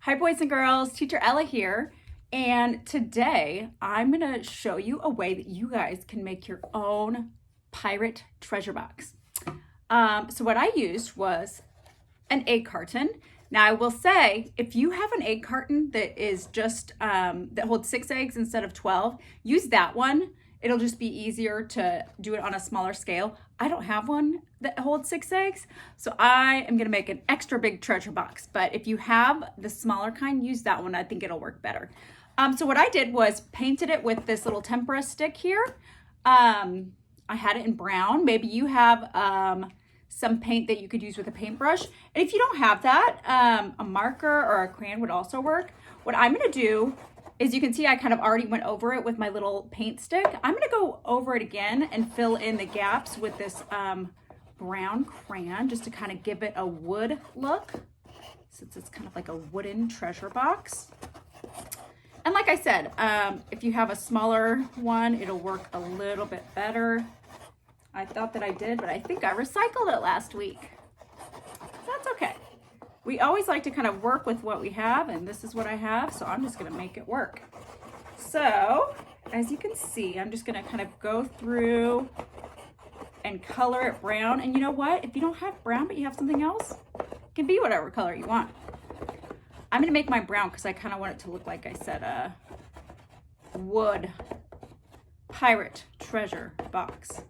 Hi boys and girls, Teacher Ella here, and today I'm gonna show you a way that you guys can make your own pirate treasure box. So what I used was an egg carton. Now I will say, if you have an egg carton that is just, that holds 6 eggs instead of 12, use that one. It'll just be easier to do it on a smaller scale. I don't have one that holds 6 eggs, so I am gonna make an extra big treasure box. But if you have the smaller kind, use that one. I think it'll work better. So what I did was painted it with this little tempera stick here. I had it in brown. Maybe you have some paint that you could use with a paintbrush. And if you don't have that, a marker or a crayon would also work. What I'm gonna do is, you can see I kind of already went over it with my little paint stick. I'm gonna go over it again and fill in the gaps with this brown crayon just to kind of give it a wood look, since it's kind of like a wooden treasure box. And like I said, if you have a smaller one, it'll work a little bit better. I thought that I did, but I think I recycled it last week. That's okay. We always like to kind of work with what we have, and this is what I have, so I'm just gonna make it work. So, as you can see, I'm just gonna kind of go through and color it brown. And you know what? If you don't have brown, but you have something else, it can be whatever color you want. I'm gonna make mine brown because I kind of want it to look, like I said, a wood pirate treasure box.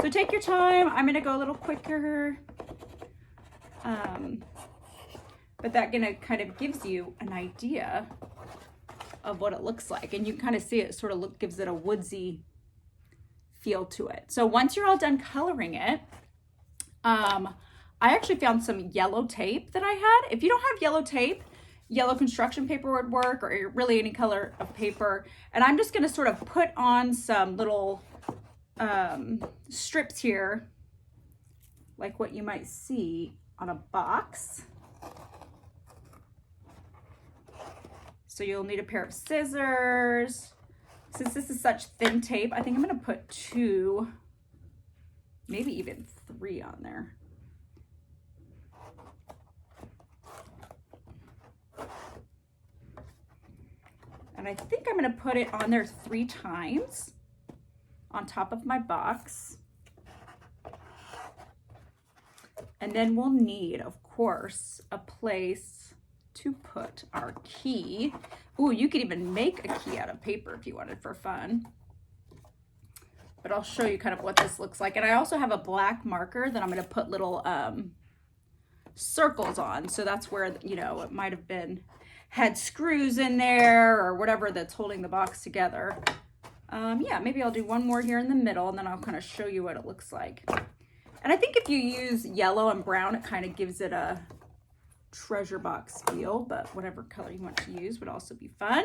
So take your time. I'm gonna go a little quicker. But that kind of gives you an idea of what it looks like. And you can kind of see it sort of gives it a woodsy feel to it. So once you're all done coloring it, I actually found some yellow tape that I had. If you don't have yellow tape, yellow construction paper would work, or really any color of paper. And I'm just gonna sort of put on some little strips here, like what you might see on a box. So you'll need a pair of scissors. Since this is such thin tape, I think I'm gonna put 2, maybe even 3 on there. And I think I'm gonna put it on there 3 times on top of my box. And then we'll need, of course, a place to put our key. Ooh, you could even make a key out of paper if you wanted for fun. But I'll show you kind of what this looks like. And I also have a black marker that I'm gonna put little circles on. So that's where, you know, it might have had screws in there or whatever that's holding the box together. Yeah, maybe I'll do one more here in the middle, and then I'll kind of show you what it looks like. And I think if you use yellow and brown, it kind of gives it a treasure box feel, but whatever color you want to use would also be fun.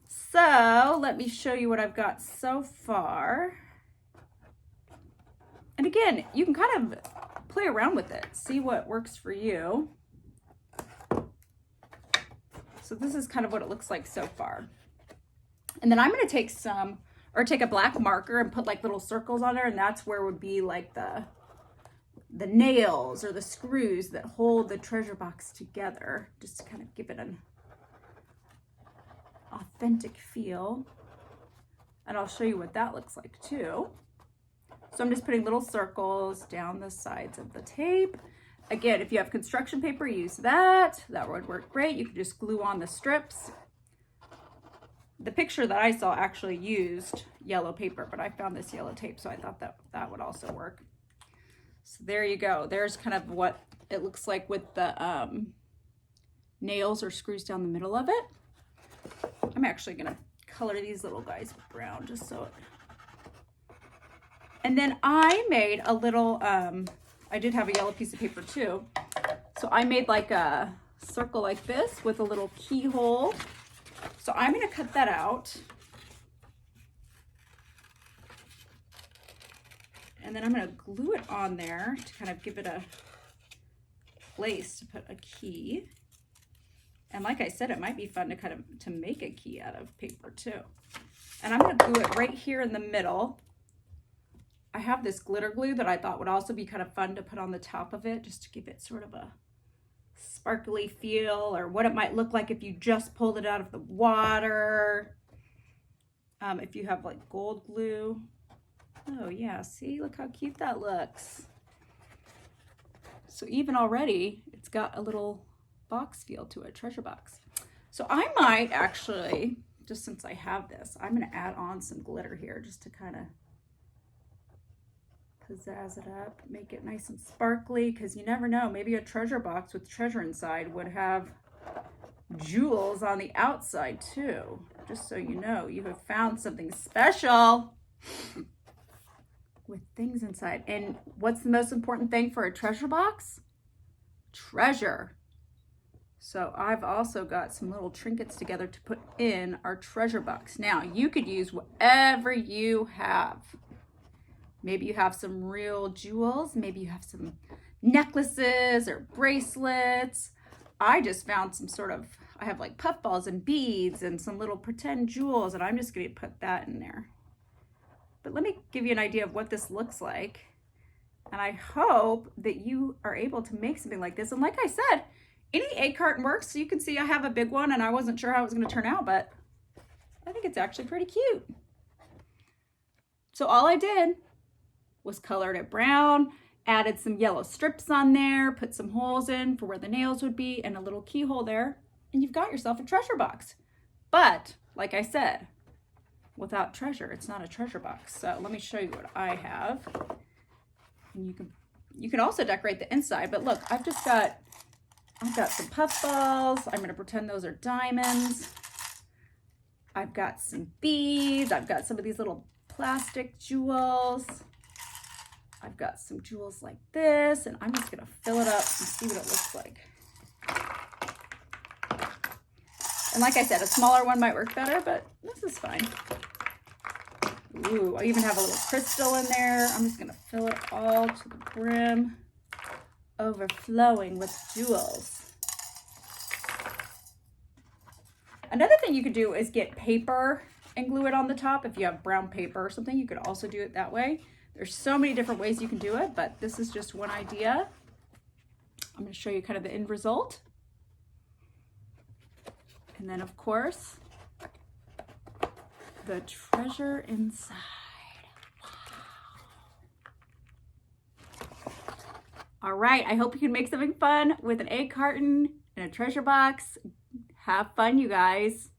So let me show you what I've got so far. And again, you can kind of play around with it, see what works for you. So this is kind of what it looks like so far. And then I'm going to take take a black marker and put like little circles on there, and that's where would be like the nails or the screws that hold the treasure box together, just to kind of give it an authentic feel. And I'll show you what that looks like too. So I'm just putting little circles down the sides of the tape. Again, if you have construction paper, use that. That would work great. You can just glue on the strips. The picture that I saw actually used yellow paper, but I found this yellow tape, so I thought that would also work. So there you go. There's kind of what it looks like with the nails or screws down the middle of it. I'm actually gonna color these little guys brown just so it... And then I made a little, I did have a yellow piece of paper too. So I made like a circle like this with a little keyhole. So I'm gonna cut that out. And then I'm gonna glue it on there to kind of give it a place to put a key. And like I said, it might be fun to make a key out of paper too. And I'm gonna glue it right here in the middle. I have this glitter glue that I thought would also be kind of fun to put on the top of it, just to give it sort of a sparkly feel, or what it might look like if you just pulled it out of the water. If you have like gold glue. Oh yeah, see, look how cute that looks. So even already, it's got a little box feel to it, treasure box. So I might actually, just since I have this, I'm gonna add on some glitter here just to kind of pizzazz it up, make it nice and sparkly, because you never know, maybe a treasure box with treasure inside would have jewels on the outside too. Just so you know, you have found something special with things inside. And what's the most important thing for a treasure box? Treasure. So I've also got some little trinkets together to put in our treasure box. Now, you could use whatever you have. Maybe you have some real jewels. Maybe you have some necklaces or bracelets. I just found some sort of, I have like puffballs and beads and some little pretend jewels, and I'm just going to put that in there. But let me give you an idea of what this looks like. And I hope that you are able to make something like this. And like I said, any egg carton works. So you can see I have a big one and I wasn't sure how it was going to turn out, but I think it's actually pretty cute. So all I did was colored it brown, added some yellow strips on there, put some holes in for where the nails would be, and a little keyhole there, and you've got yourself a treasure box. But like I said, without treasure, it's not a treasure box. So let me show you what I have. And you can also decorate the inside, but look, I've got some puff balls. I'm gonna pretend those are diamonds. I've got some beads. I've got some of these little plastic jewels. I've got some jewels like this, and I'm just gonna fill it up and see what it looks like. And like I said, a smaller one might work better, but this is fine. Ooh, I even have a little crystal in there. I'm just gonna fill it all to the brim, overflowing with jewels. Another thing you could do is get paper and glue it on the top. If you have brown paper or something, you could also do it that way. There's so many different ways you can do it, but this is just one idea. I'm going to show you kind of the end result. And then, of course, the treasure inside. Wow. All right, I hope you can make something fun with an egg carton and a treasure box. Have fun, you guys.